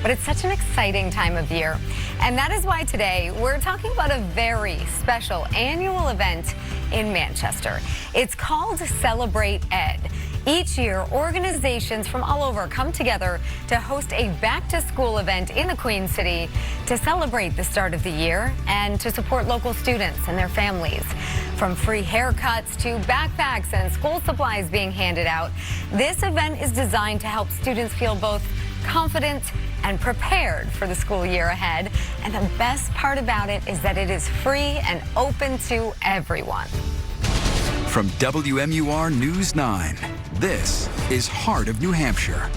but it's such an exciting time of year. And that is why today we're talking about a very special annual event in Manchester. It's called Celebrate Ed. Each year, organizations from all over come together to host a back-to-school event in the Queen City to celebrate the start of the year and to support local students and their families. From free haircuts to backpacks and school supplies being handed out, this event is designed to help students feel both confident and prepared for the school year ahead. And the best part about it is that it is free and open to everyone. From WMUR News 9, this is Heart of New Hampshire.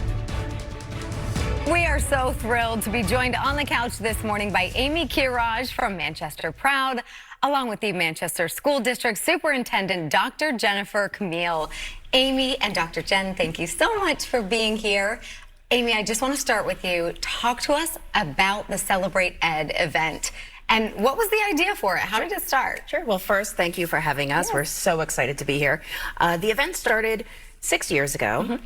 We are so thrilled to be joined on the couch this morning by Amy Kiraj from Manchester Proud, along with the Manchester School District Superintendent, Dr. Jennifer Camille. Amy and Dr. Jen, thank you so much for being here. Amy, I just want to start with you. Talk to us about the Celebrate Ed event. And what was the idea for it? How did it start? Sure. Well, first, thank you for having us. We're so excited to be here. The event started 6 years ago.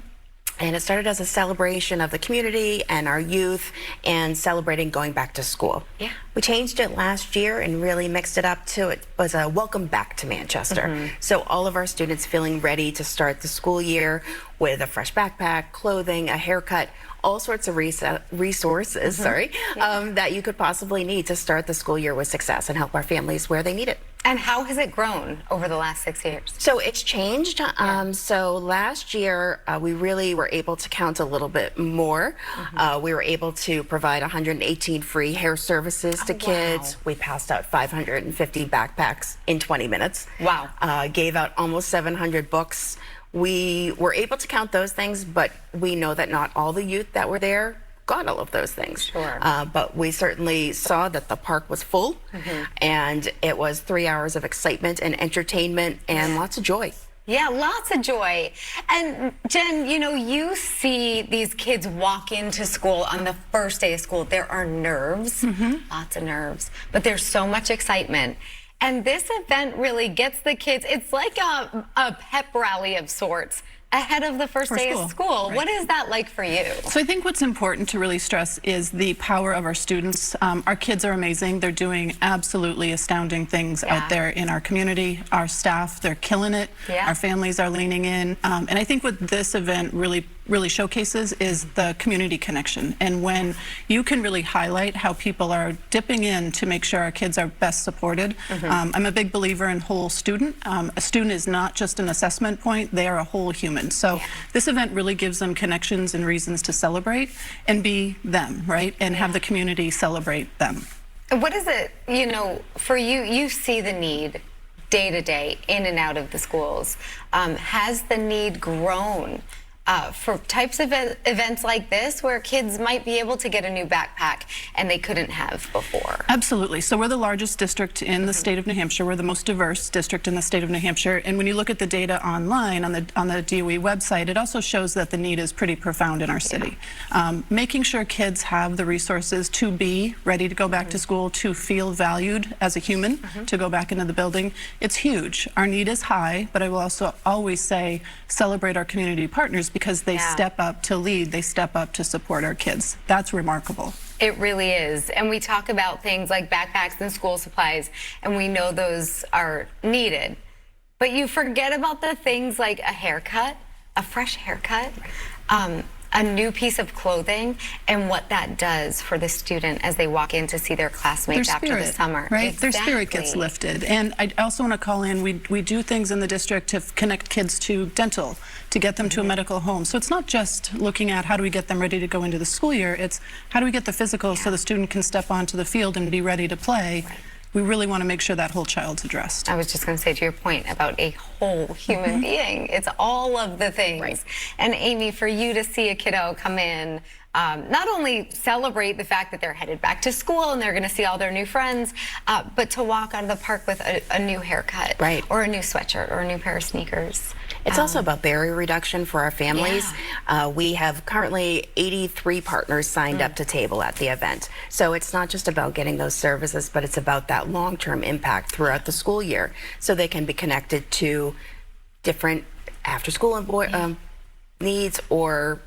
And it started as a celebration of the community and our youth and celebrating going back to school. Yeah. We changed it last year and really mixed it up to it was a welcome back to Manchester. So all of our students feeling ready to start the school year with a fresh backpack, clothing, a haircut, all sorts of resources, that you could possibly need to start the school year with success and help our families where they need it. And how has it grown over the last 6 years? So it's changed. So last year, we really were able to count a little bit more. We were able to provide 118 free hair services to kids. We passed out 550 backpacks in 20 minutes. Wow. Gave out almost 700 books. We were able to count those things, but we know that not all the youth that were there got all of those things. Sure. But we certainly saw that the park was full, and it was 3 hours of excitement and entertainment and lots of joy. Yeah, lots of joy. And Jen, you know, you see these kids walk into school on the first day of school. There are nerves, lots of nerves, but there's so much excitement. And this event really gets the kids, it's like a pep rally of sorts ahead of the first day of school. What is that like for you? So I think what's important to really stress is the power of our students. Our kids are amazing. They're doing absolutely astounding things out there in our community. Our staff, they're killing it. Our families are leaning in. And I think what this event really showcases is the community connection. And when you can really highlight how people are dipping in to make sure our kids are best supported. I'm a big believer in whole student. A student is not just an assessment point, they are a whole human. So this event really gives them connections and reasons to celebrate and be them, right? And have the community celebrate them. What is it, you know, for you, you see the need day to day in and out of the schools. Has the need grown for types of events like this where kids might be able to get a new backpack and they couldn't have before? Absolutely. So we're the largest district in the state of New Hampshire. We're the most diverse district in the state of New Hampshire. And when you look at the data online on the DOE website, it also shows that the need is pretty profound in our city. Making sure kids have the resources to be ready to go back to school, to feel valued as a human, to go back into the building, it's huge. Our need is high, but I will also always say celebrate our community partners because they step up to lead, they step up to support our kids. That's remarkable. It really is. And we talk about things like backpacks and school supplies, and we know those are needed. But you forget about the things like a haircut, a fresh haircut, a new piece of clothing, and what that does for the student as they walk in to see their classmates after the summer. Right? Exactly. Their spirit gets lifted. And I also want to call in, we do things in the district to connect kids to dental, to get them to a medical home. So it's not just looking at how do we get them ready to go into the school year, it's how do we get the physical so the student can step onto the field and be ready to play. We really want to make sure that whole child's addressed. I was just going to say to your point about a whole human being. It's all of the things. And Amy, for you to see a kiddo come in, not only celebrate the fact that they're headed back to school and they're going to see all their new friends, but to walk out of the park with a new haircut, or a new sweatshirt, or a new pair of sneakers. It's also about barrier reduction for our families. We have currently 83 partners signed up to table at the event. So it's not just about getting those services, but it's about that long-term impact throughout the school year so they can be connected to different after-school needs or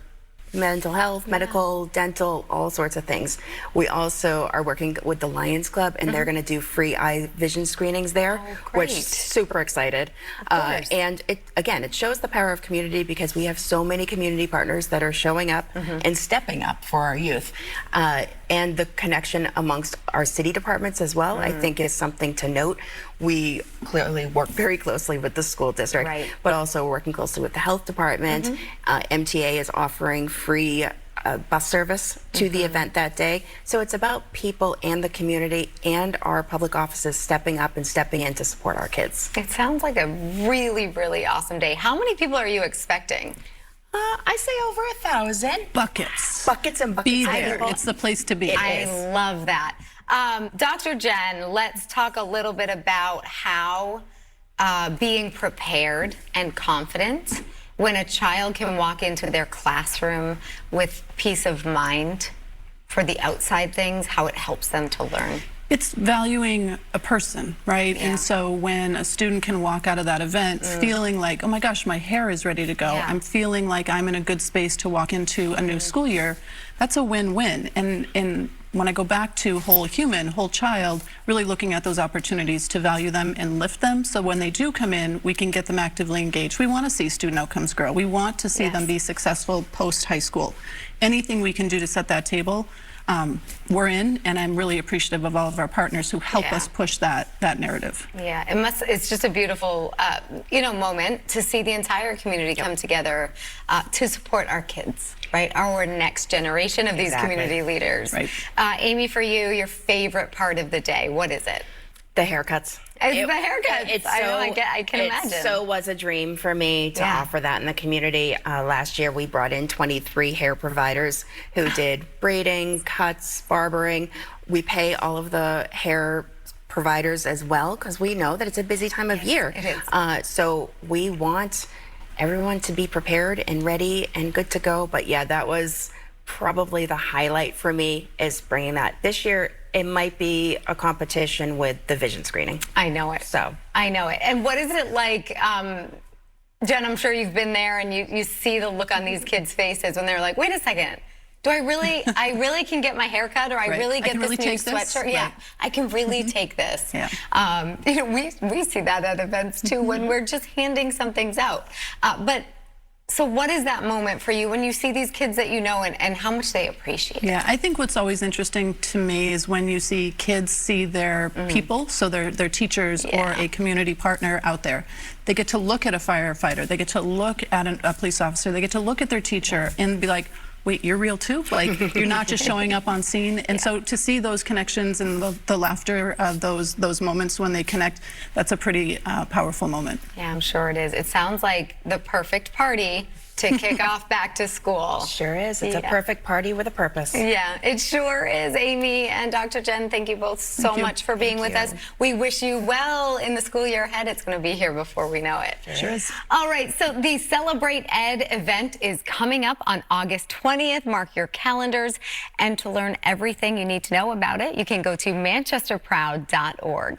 mental health, medical, dental, all sorts of things. We also are working with the Lions Club, and they're going to do free eye vision screenings there, which super excited. And it shows the power of community because we have so many community partners that are showing up and stepping up for our youth. And the connection amongst our city departments as well, I think, is something to note. We clearly work very closely with the school district, but also working closely with the health department. MTA is offering free bus service to the event that day. So it's about people and the community and our public offices stepping up and stepping in to support our kids. It sounds like a really, really awesome day. How many people are you expecting? I say over 1,000. Buckets. Buckets and buckets. Be there. It's the place to be. I love that. Dr. Jen, let's talk a little bit about how being prepared and confident when a child can walk into their classroom with peace of mind for the outside things, how it helps them to learn. It's valuing a person, right? Yeah. And so when a student can walk out of that event feeling like, oh my gosh, my hair is ready to go. I'm feeling like I'm in a good space to walk into a new school year. That's a win-win. And when I go back to whole human, whole child, really looking at those opportunities to value them and lift them. So when they do come in, we can get them actively engaged. We want to see student outcomes grow. We want to see them be successful post-high school. Anything we can do to set that table, we're in, and I'm really appreciative of all of our partners who help us push that narrative. Yeah, it's just a beautiful, moment to see the entire community come together to support our kids, right? Our next generation of these community leaders. Right. Amy, for you, your favorite part of the day, what is it? The haircuts. It's the haircuts. I can imagine. It so was a dream for me to offer that in the community. Last year, we brought in 23 hair providers who did braiding, cuts, barbering. We pay all of the hair providers as well because we know that it's a busy time of year. It is. So we want everyone to be prepared and ready and good to go. But yeah, that was probably the highlight for me, is bringing that. This year, it might be a competition with the vision screening. I know it. So I know it. And what is it like, Jen, I'm sure you've been there and you see the look on these kids' faces when they're like, wait a second, do I really can get my hair cut, or I really get this new sweatshirt? Yeah, I can really take this. Yeah. We see that at events too when we're just handing some things out. So what is that moment for you when you see these kids that you know and how much they appreciate it? Yeah, I think what's always interesting to me is when you see kids see their people, so their teachers or a community partner out there. They get to look at a firefighter, they get to look at a police officer, they get to look at their teacher and be like, wait, you're real too? Like, you're not just showing up on scene? And so to see those connections and the laughter of those moments when they connect, that's a pretty powerful moment. Yeah, I'm sure it is. It sounds like the perfect party to kick off back to school. Sure is. It's a perfect party with a purpose. Yeah, it sure is. Amy and Dr. Jen, thank you both so much for being with us. We wish you well in the school year ahead. It's going to be here before we know it. Sure is. All right, so the Celebrate Ed event is coming up on August 20th. Mark your calendars. And to learn everything you need to know about it, you can go to manchesterproud.org.